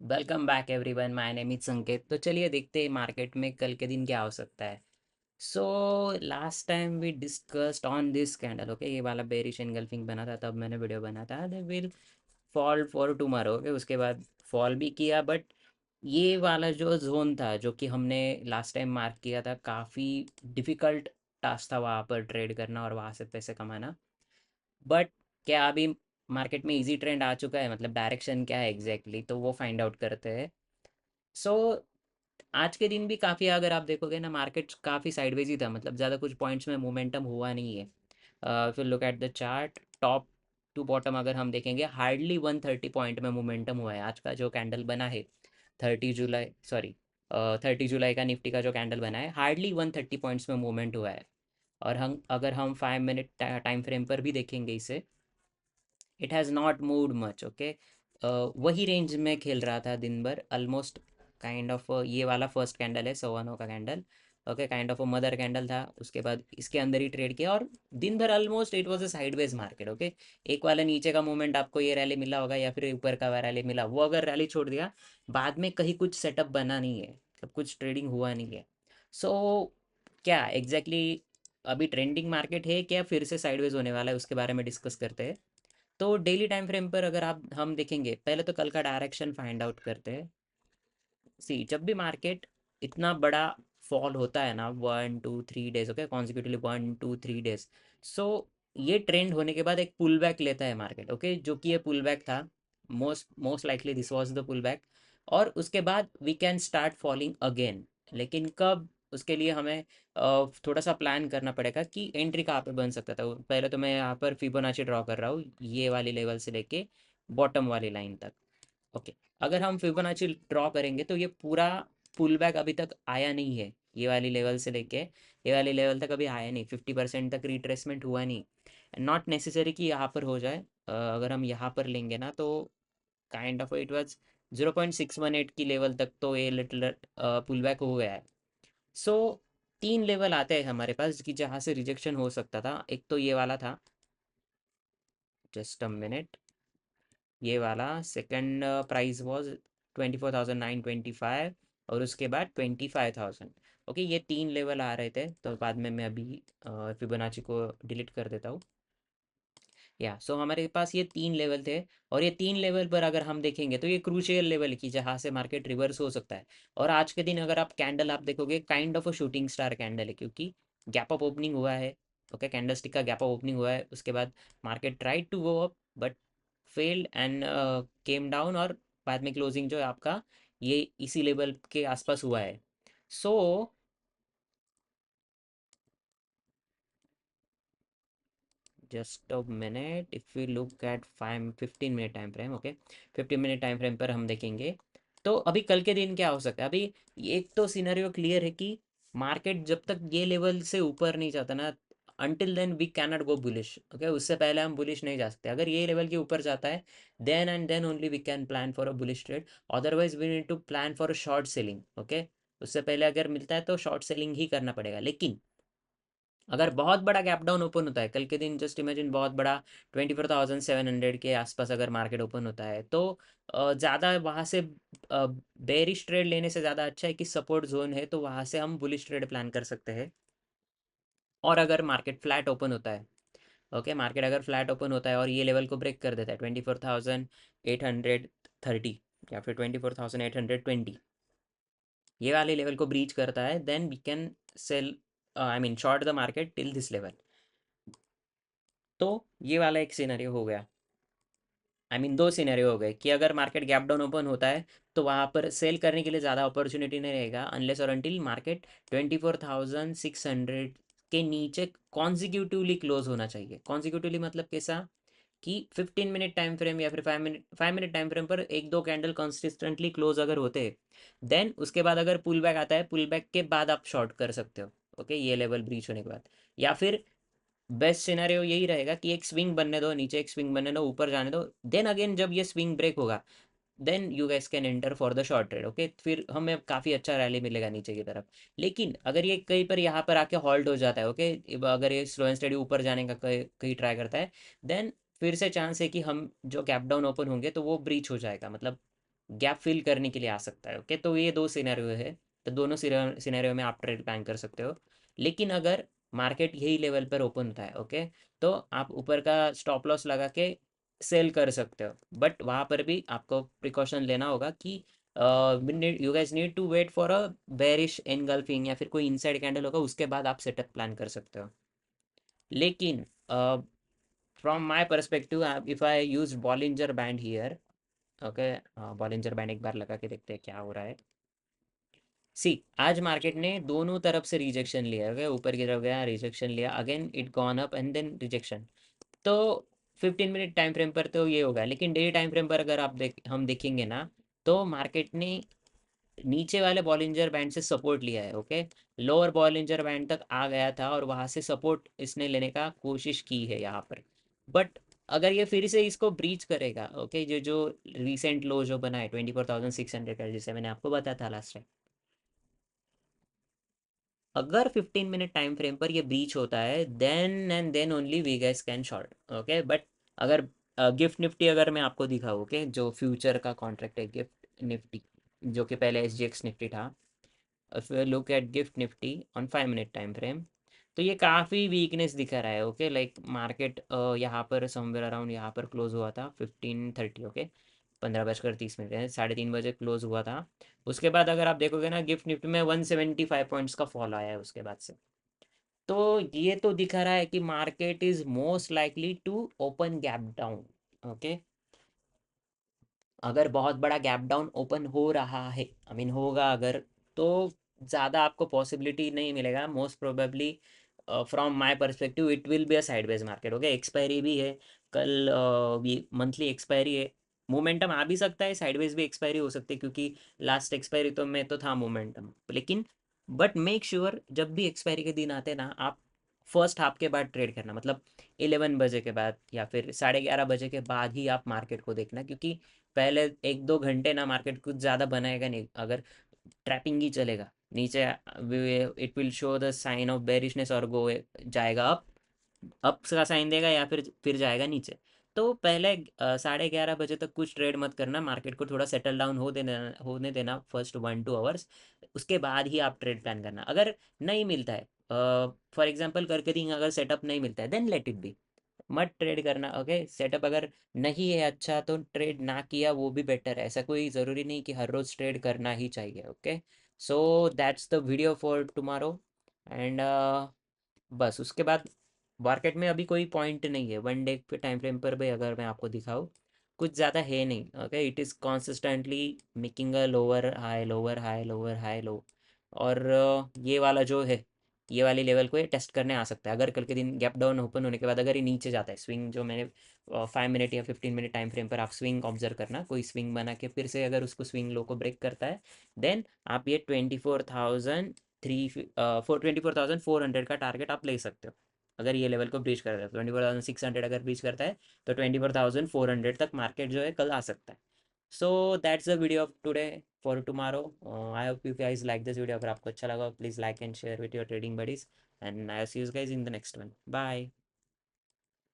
Welcome back everyone, my name is संकेत। तो चलिए देखते हैं मार्केट में कल के दिन क्या हो सकता है। So last time we discussed on this candle. Okay, ये वाला बेरिश एनगल्फिंग बना था, तब मैंने वीडियो बना था they will fall for tomorrow. Okay, उसके बाद फॉल भी किया, बट ये वाला जो जोन था जो कि हमने लास्ट टाइम मार्क किया था, काफ़ी डिफ़िकल्ट टास्क था वहाँ पर ट्रेड करना और वहाँ से पैसे कमाना। बट क्या अभी मार्केट में इजी ट्रेंड आ चुका है, मतलब डायरेक्शन क्या है एग्जैक्टली तो वो फाइंड आउट करते हैं। सो आज के दिन भी काफ़ी, अगर आप देखोगे ना, मार्केट काफ़ी साइडवेज ही था, मतलब ज़्यादा कुछ पॉइंट्स में मोमेंटम हुआ नहीं है। फिर look at the chart, top to bottom अगर हम देखेंगे, हार्डली 130 पॉइंट में मोमेंटम हुआ है। आज का जो कैंडल बना है 30 जुलाई, सॉरी 30 जुलाई का निफ्टी का जो कैंडल बना है, हार्डली 130 पॉइंट्स में मूवमेंट हुआ है। और हम अगर हम 5 मिनट टाइम फ्रेम पर भी देखेंगे इसे, it has not moved much. Okay, वही रेंज में खेल रहा था दिन भर ऑलमोस्ट। काइंड ऑफ ये वाला फर्स्ट कैंडल है 109 का candle. Okay, kind of mother candle था, उसके बाद इसके अंदर ही ट्रेड किया और दिन भर almost it was a sideways market. Okay, एक वाला नीचे का मूवमेंट आपको ये रैली मिला होगा या फिर ऊपर का रैली मिला, वो अगर रैली छोड़ दिया, बाद में कहीं कुछ सेटअप बना नहीं है, मतलब कुछ ट्रेडिंग हुआ नहीं है। सो क्या एग्जैक्टली अभी ट्रेंडिंग मार्केट है क्या फिर से साइडवेज होने वाला है, उसके बारे में डिस्कस करते हैं। तो डेली टाइम फ्रेम पर अगर आप हम देखेंगे, पहले तो कल का डायरेक्शन फाइंड आउट करते हैं। सी, जब भी मार्केट इतना बड़ा फॉल होता है ना, 1 2 3 डेज, ओके, कॉन्जिक्यूटिवली 1 2 3 डेज, सो ये ट्रेंड होने के बाद एक पुल बैक लेता है मार्केट। ओके, जो कि ये पुल बैक था, most most likely this was the pull back. और उसके बाद we can start falling again. लेकिन कब, उसके लिए हमें थोड़ा सा प्लान करना पड़ेगा कि एंट्री कहाँ पे बन सकता था। पहले तो मैं यहाँ पर फिबोनाची ड्रॉ कर रहा हूँ, ये वाली लेवल से लेके बॉटम वाली लाइन तक। ओके, अगर हम फिबोनाची ड्रॉ करेंगे तो ये पूरा पुल बैक अभी तक आया नहीं है, ये वाली लेवल से लेके ये वाली लेवल तक अभी आया नहीं, 50% तक रिट्रेसमेंट हुआ नहीं। नॉट नेसेसरी कि यहाँ पर हो जाए। अगर हम यहाँ पर लेंगे ना तो काइंड ऑफ इट वाज 0.618 की लेवल तक तो ये लिटिल पुल बैक हो गया है। सो तीन लेवल आते हैं हमारे पास कि जहाँ से रिजेक्शन हो सकता था। एक तो ये वाला था, जस्ट अ मिनट, ये वाला सेकंड प्राइस वाज 24,925, और उसके बाद 25,000। ओके, ये तीन लेवल आ रहे थे, तो बाद में मैं अभी फिबोनाची को डिलीट कर देता हूँ। या सो हमारे पास ये तीन लेवल थे, और ये तीन लेवल पर अगर हम देखेंगे तो ये क्रूशियल लेवल की जहाँ से मार्केट रिवर्स हो सकता है। और आज के दिन अगर आप कैंडल आप देखोगे, kind of a shooting star candle है, क्योंकि गैप अप ओपनिंग हुआ है। ओके, कैंडल स्टिक का गैप अप ओपनिंग हुआ है, उसके बाद market tried to go up but failed and came down, और बाद में क्लोजिंग जो है आपका ये इसी लेवल के आसपास हुआ है। So just a minute, if we look at 15 minute time frame. Okay, 15 minute time frame पर हम देखेंगे तो अभी कल के दिन क्या हो सकता है। अभी एक तो सिनेरियो क्लियर है कि मार्केट जब तक ये लेवल से ऊपर नहीं जाता ना, until then we can not go bullish. Okay, उससे पहले हम बुलिश नहीं जा सकते। अगर ये लेवल के ऊपर जाता है, then and then only we can plan for a bullish trade. Otherwise we need to plan for a short selling. Okay, उससे पहले अगर मिलता है तो शॉर्ट सेलिंग ही करना पड़ेगा। लेकिन अगर बहुत बड़ा गैप डाउन ओपन होता है कल के दिन, जस्ट इमेजिन बहुत बड़ा 24,700 के आसपास अगर मार्केट ओपन होता है, तो ज़्यादा वहाँ से बेरिश ट्रेड लेने से ज़्यादा अच्छा है कि सपोर्ट जोन है तो वहाँ से हम बुलिश ट्रेड प्लान कर सकते हैं। और अगर मार्केट फ्लैट ओपन होता है, ओके, मार्केट अगर फ्लैट ओपन होता है और ये लेवल को ब्रेक कर देता है 24,830 या फिर 24,820, ये वाले लेवल को ब्रीच करता है, then we can sell, I mean short the market till this level. तो ये वाला एक सिनेरियो हो गया। आई मीन दो सिनेरियो हो गए कि अगर मार्केट गैप डाउन ओपन होता है तो वहाँ पर सेल करने के लिए ज़्यादा अपॉर्चुनिटी नहीं रहेगा, अनलेस और अनटिल मार्केट 24,600 के नीचे कॉन्जिक्यूटिवली क्लोज होना चाहिए। कॉन्जिक्यूटिवली मतलब कैसा, कि 15 मिनट टाइम फ्रेम या फिर 5 मिनट टाइम फ्रेम पर एक दो कैंडल कंसिस्टेंटली क्लोज अगर होते हैं, देन उसके बाद अगर पुल बैक आता है, पुल बैक के बाद आप शॉर्ट कर सकते हो। ओके, ये लेवल ब्रीच होने के बाद। या फिर बेस्ट सिनेरियो यही रहेगा कि एक स्विंग बनने दो, नीचे एक स्विंग बनने दो, ऊपर जाने दो, देन अगेन जब ये स्विंग ब्रेक होगा, then you guys can enter for the short trade. Okay, फिर हमें काफ़ी अच्छा रैली मिलेगा नीचे की तरफ। लेकिन अगर ये कहीं पर यहाँ पर आके हॉल्ट हो जाता है, ओके, अगर ये स्लो एंड स्टडी ऊपर जाने का कहीं कहीं ट्राई करता है, देन फिर से चांस है कि हम जो गैप डाउन ओपन होंगे तो वो ब्रीच हो जाएगा, मतलब गैप फिल करने के लिए आ सकता है। ओके, तो ये दो सिनेरियो है। तो दोनों सिनेरियो में आप ट्रेड प्लान कर सकते हो। लेकिन अगर मार्केट यही लेवल पर ओपन होता है, ओके, तो आप ऊपर का स्टॉप लॉस लगा के सेल कर सकते हो। बट वहाँ पर भी आपको प्रिकॉशन लेना होगा कि you guys need to wait for a bearish engulfing या फिर कोई इनसाइड कैंडल होगा, उसके बाद आप सेटअप प्लान कर सकते हो। लेकिन from my perspective, if I use Bollinger band here, okay, Bollinger band एक बार लगा के देखते हैं क्या हो रहा है। सी, आज मार्केट ने दोनों तरफ से रिजेक्शन लिया, ओके, ऊपर की तरफ गया, रिजेक्शन लिया, again it gone up and then rejection. तो 15 मिनट टाइम फ्रेम पर तो ये होगा, लेकिन डेली टाइम फ्रेम पर अगर हम देखेंगे ना, तो मार्केट ने नीचे वाले बॉलिंजर बैंड से सपोर्ट लिया है, ओके, लोअर बॉलिंजर बैंड तक आ गया था और वहां से सपोर्ट इसने लेने का कोशिश की है यहाँ पर। बट अगर ये फिर से इसको ब्रीच करेगा, ओके, जो जो रिसेंट लो जो बना है 24,600 का, जैसे मैंने आपको बताया था लास्ट टाइम, अगर 15 मिनट टाइम फ्रेम पर ये ब्रीच होता है, then and then only we guys can short. Okay, but अगर गिफ्ट निफ्टी अगर मैं आपको दिखाऊँ, ओके, जो फ्यूचर का कॉन्ट्रैक्ट है गिफ्ट निफ्टी, जो कि पहले SGX निफ्टी था, if you look at gift Nifty on 5 minute time frame, तो ये काफ़ी वीकनेस दिखा रहा है। ओके, लाइक मार्केट यहाँ पर समवेयर अराउंड यहाँ पर क्लोज हुआ था 15:30, ओके, 15:30 है, 3:30 बजे क्लोज हुआ था। उसके बाद अगर आप देखोगे ना, गिफ्ट निफ्टी में 175 पॉइंट्स का फॉल आया है उसके बाद से। तो ये तो दिखा रहा है कि market is most likely to open gap down. Okay, अगर बहुत बड़ा गैप डाउन ओपन हो रहा है, आई मीन होगा अगर, तो ज़्यादा आपको पॉसिबिलिटी नहीं मिलेगा। Most probably from my perspective it will be a sideways market. Okay, expiry भी है कल, मंथली एक्सपायरी है, मोमेंटम आ भी सकता है, साइडवेज भी एक्सपायरी हो सकती है, क्योंकि लास्ट एक्सपायरी तो में तो था मोमेंटम। लेकिन बट मेक श्योर जब भी एक्सपायरी के दिन आते ना, आप फर्स्ट हाफ के बाद ट्रेड करना, मतलब 11 बजे के बाद या फिर 11:30 बजे के बाद ही आप मार्केट को देखना, क्योंकि पहले 1-2 घंटे ना मार्केट कुछ ज़्यादा बनाएगा नहीं। अगर ट्रैपिंग ही चलेगा नीचे, it will show the sign of bearishness और गो जाएगा अप का साइन देगा या फिर जाएगा नीचे। तो पहले 11:30 बजे तक कुछ ट्रेड मत करना, मार्केट को थोड़ा सेटल डाउन होने देना फर्स्ट 1-2 आवर्स। उसके बाद ही आप ट्रेड प्लान करना। अगर नहीं मिलता है, फॉर एग्जांपल करके दी, अगर सेटअप नहीं मिलता है, देन लेट इट बी, मत ट्रेड करना। ओके, सेटअप अगर नहीं है अच्छा, तो ट्रेड ना किया वो भी बेटर है। ऐसा कोई ज़रूरी नहीं कि हर रोज़ ट्रेड करना ही चाहिए। Okay, so that's the video for tomorrow. And बस उसके बाद मार्केट में अभी कोई पॉइंट नहीं है। 1 डे के टाइम फ्रेम पर भी अगर मैं आपको दिखाऊँ, कुछ ज़्यादा है नहीं। Okay, it is consistently making a lower high, lower high, lower high, low. और ये वाला जो है, ये वाली लेवल को ये टेस्ट करने आ सकता है। अगर कल के दिन गैप डाउन ओपन होने के बाद अगर ये नीचे जाता है, स्विंग जो मैंने 5 मिनट या 15 मिनट टाइम फ्रेम पर आप स्विंग ऑब्जर्व करना, कोई स्विंग बना के फिर से अगर उसको स्विंग लो को ब्रेक करता है, देन आप ये 24,400 का टारगेट आप ले सकते हो। अगर ये लेवल को ब्रीच करता है, 24,600 अगर ब्रीच करता है, तो 24,400 तक मार्केट जो है कल आ सकता है। So that's the video of today for tomorrow. I hope you guys like this video. अगर आपको अच्छा लगा, please like and share with your trading buddies, and I see you guys in the next one. Bye.